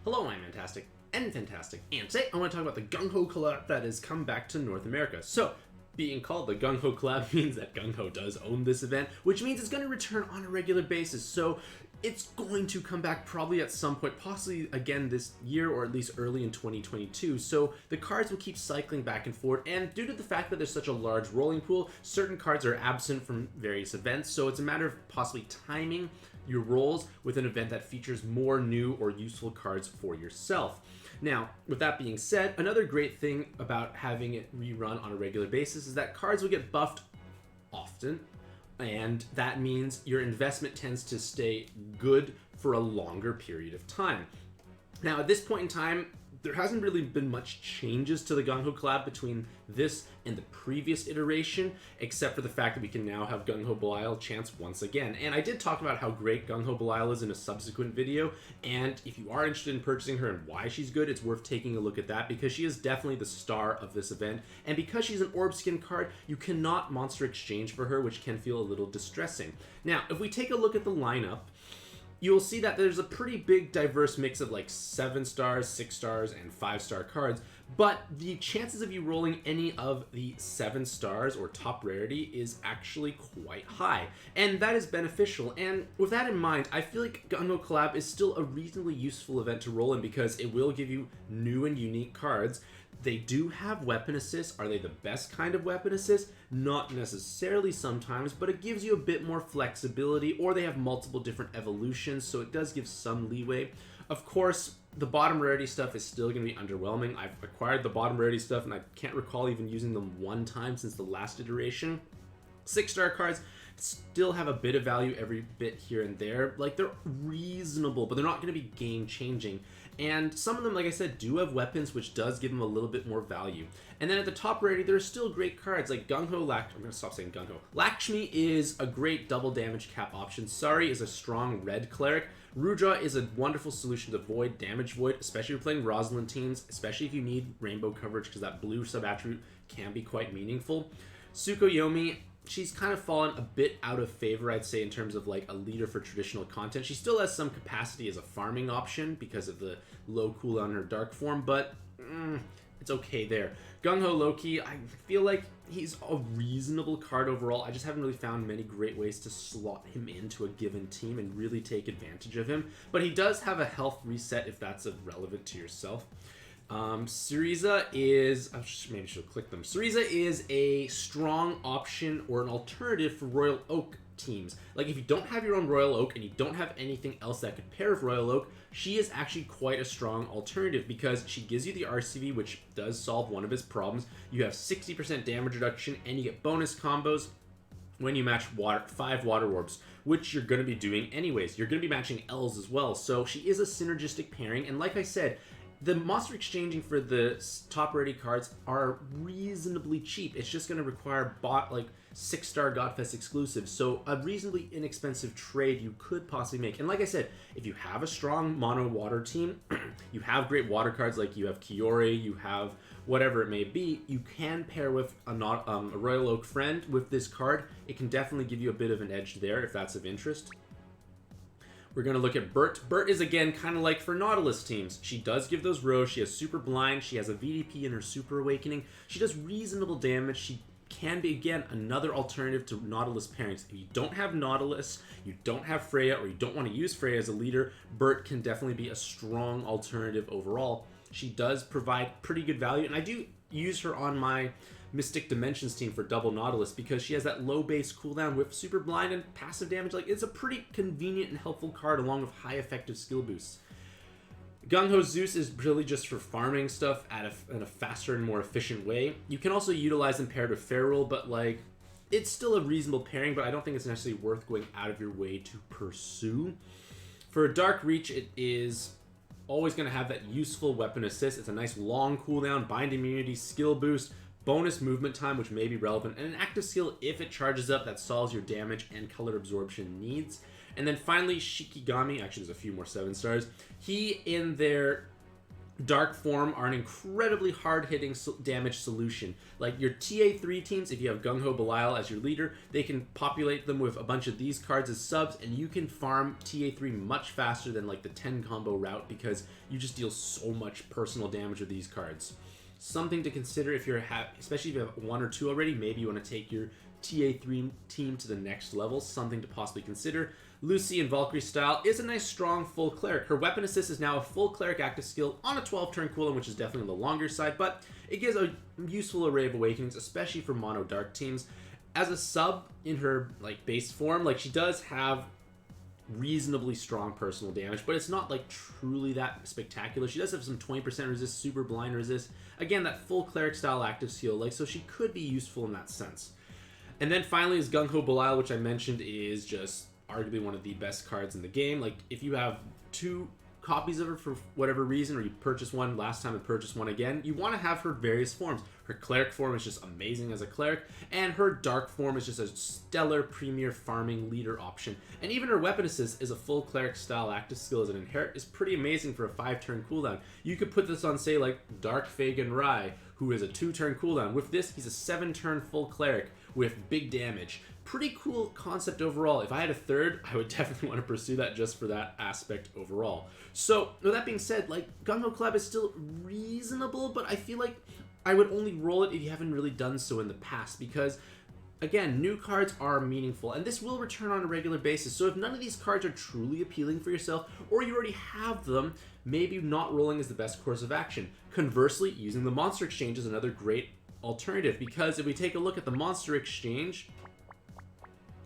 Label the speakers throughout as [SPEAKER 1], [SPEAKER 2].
[SPEAKER 1] Hello, I'm Mantastic'c and Fantastic, and today I want to talk about the GungHo collab that has come back to North America. So, being called the GungHo collab means that GungHo does own this event, which means it's going to return on a regular basis. So, it's going to come back probably at some point, possibly again this year or at least early in 2022. So, the cards will keep cycling back and forth, and due to the fact that there's such a large rolling pool, certain cards are absent from various events. So, it's a matter of possibly timing your rolls with an event that features more new or useful cards for yourself. Now, with that being said, another great thing about having it rerun on a regular basis is that cards will get buffed often, and that means your investment tends to stay good for a longer period of time. Now, at this point in time, there hasn't really been much changes to the GungHo collab between this and the previous iteration, except for the fact that we can now have GungHo Belial chance once again. And I did talk about how great GungHo Belial is in a subsequent video, and if you are interested in purchasing her and why she's good, it's worth taking a look at that, because she is definitely the star of this event, and because she's an orb skin card, you cannot monster exchange for her, which can feel a little distressing. Now, if we take a look at the lineup, you'll see that there's a pretty big diverse mix of like 7 stars, 6 stars, and 5-star cards, but the chances of you rolling any of the 7 stars or top rarity is actually quite high, and that is beneficial. And with that in mind, I feel like GungHo Collab is still a reasonably useful event to roll in because it will give you new and unique cards. They do have weapon assists. Are they the best kind of weapon assist? Not necessarily sometimes, but it gives you a bit more flexibility, or they have multiple different evolutions, so it does give some leeway. Of course, the bottom rarity stuff is still going to be underwhelming. I've acquired the bottom rarity stuff, and I can't recall even using them one time since the last iteration. 6-star cards still have a bit of value every bit here and there. Like, they're reasonable, but they're not going to be game-changing. And some of them, like I said, do have weapons, which does give them a little bit more value. And then at the top rarity, there are still great cards like GungHo I'm going to stop saying GungHo. Lakshmi is a great double damage cap option. Sari is a strong red cleric. Rudra is a wonderful solution to void, damage void, especially if you're playing Rosalind teams, especially if you need rainbow coverage, because that blue sub-attribute can be quite meaningful. Tsukuyomi, she's kind of fallen a bit out of favor, I'd say, in terms of like a leader for traditional content. She still has some capacity as a farming option because of the low cooldown in her dark form, but it's okay there. GungHo Loki, I feel like he's a reasonable card overall. I just haven't really found many great ways to slot him into a given team and really take advantage of him, but he does have a health reset if that's relevant to yourself. Syriza is, maybe I should click them. Syriza is a strong option or an alternative for Royal Oak teams. Like, if you don't have your own Royal Oak and you don't have anything else that could pair with Royal Oak, she is actually quite a strong alternative because she gives you the RCV, which does solve one of his problems. You have 60% damage reduction, and you get bonus combos when you match 5 water orbs, which you're going to be doing anyways. You're going to be matching L's as well, so she is a synergistic pairing, and like I said, the monster exchanging for the top rarity cards are reasonably cheap. It's just going to require 6-star Godfest exclusives, so a reasonably inexpensive trade you could possibly make. And like I said, if you have a strong mono water team, you have great water cards, like you have Kiori, you have whatever it may be, you can pair with a Royal Oak friend with this card. It can definitely give you a bit of an edge there if that's of interest. We're going to look at Bert. Bert is, again, kind of like for Nautilus teams. She does give those rows. She has Super Blind. She has a VDP in her Super Awakening. She does reasonable damage. She can be, again, another alternative to Nautilus pairings. If you don't have Nautilus, you don't have Freya, or you don't want to use Freya as a leader, Bert can definitely be a strong alternative overall. She does provide pretty good value, and I do use her on my Mystic Dimensions team for double Nautilus because she has that low base cooldown with Super Blind and passive damage. Like, it's a pretty convenient and helpful card along with high effective skill boosts. GungHo Zeus is really just for farming stuff in a faster and more efficient way. You can also utilize them paired with Feral, but like, it's still a reasonable pairing, but I don't think it's necessarily worth going out of your way to pursue. For Dark Reach, it is always going to have that useful weapon assist. It's a nice long cooldown, bind immunity, skill boost, bonus movement time, which may be relevant, and an active skill if it charges up that solves your damage and color absorption needs. And then finally, Shikigami, actually there's a few more 7 stars. He, in their Dark Form are an incredibly hard-hitting damage solution. Like your TA3 teams, if you have GungHo Belial as your leader, they can populate them with a bunch of these cards as subs, and you can farm TA3 much faster than like the 10 combo route because you just deal so much personal damage with these cards. Something to consider if you're especially if you have 1 or 2 already, maybe you want to take your TA3 team to the next level. Something to possibly consider. Lucy in Valkyrie style is a nice strong full cleric. Her weapon assist is now a full cleric active skill on a 12-turn cooldown, which is definitely on the longer side, but it gives a useful array of awakenings, especially for mono dark teams. As a sub in her like base form, like she does have reasonably strong personal damage, but it's not like truly that spectacular. She does have some 20% resist, super blind resist. Again, that full cleric style active skill, like so she could be useful in that sense. And then finally is GungHo Belial, which I mentioned is just arguably one of the best cards in the game. Like if you have 2 copies of her for whatever reason, or you purchased one last time and purchased one again, you want to have her various forms. Her cleric form is just amazing as a cleric, and her dark form is just a stellar premier farming leader option. And even her weapon assist is a full cleric style active skill as an inherit, is pretty amazing for a 5-turn cooldown. You could put this on, say, like Dark Fagan Rai, who is a 2-turn cooldown. With this, he's a 7-turn full cleric with big damage. Pretty cool concept overall. If I had a third, I would definitely want to pursue that just for that aspect overall. So, with that being said, like, GungHo Collab is still reasonable, but I feel like I would only roll it if you haven't really done so in the past, because, again, new cards are meaningful, and this will return on a regular basis. So if none of these cards are truly appealing for yourself, or you already have them, maybe not rolling is the best course of action. Conversely, using the Monster Exchange is another great alternative, because if we take a look at the Monster Exchange,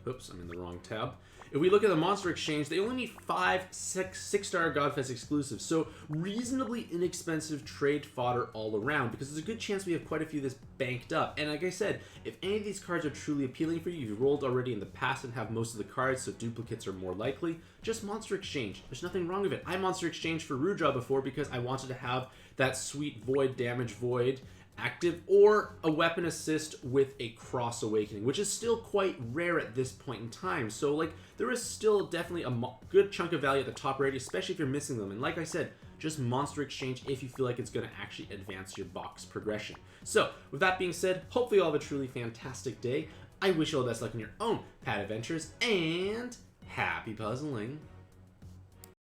[SPEAKER 1] oops, I'm in the wrong tab. If we look at the Monster Exchange, they only need 5 6-star Godfest exclusives, so reasonably inexpensive trade fodder all around, because there's a good chance we have quite a few of this banked up. And like I said, if any of these cards are truly appealing for you, you've rolled already in the past and have most of the cards, so duplicates are more likely, just Monster Exchange. There's nothing wrong with it. I Monster Exchange for Ruja before because I wanted to have that sweet Void damage Void active, or a weapon assist with a cross awakening, which is still quite rare at this point in time. So like there is still definitely a good chunk of value at the top rate, especially if you're missing them. And like I said, just Monster Exchange if you feel like it's going to actually advance your box progression. So with that being said, hopefully you'll have a truly fantastic day. I wish you all the best luck in your own pad adventures, and happy puzzling.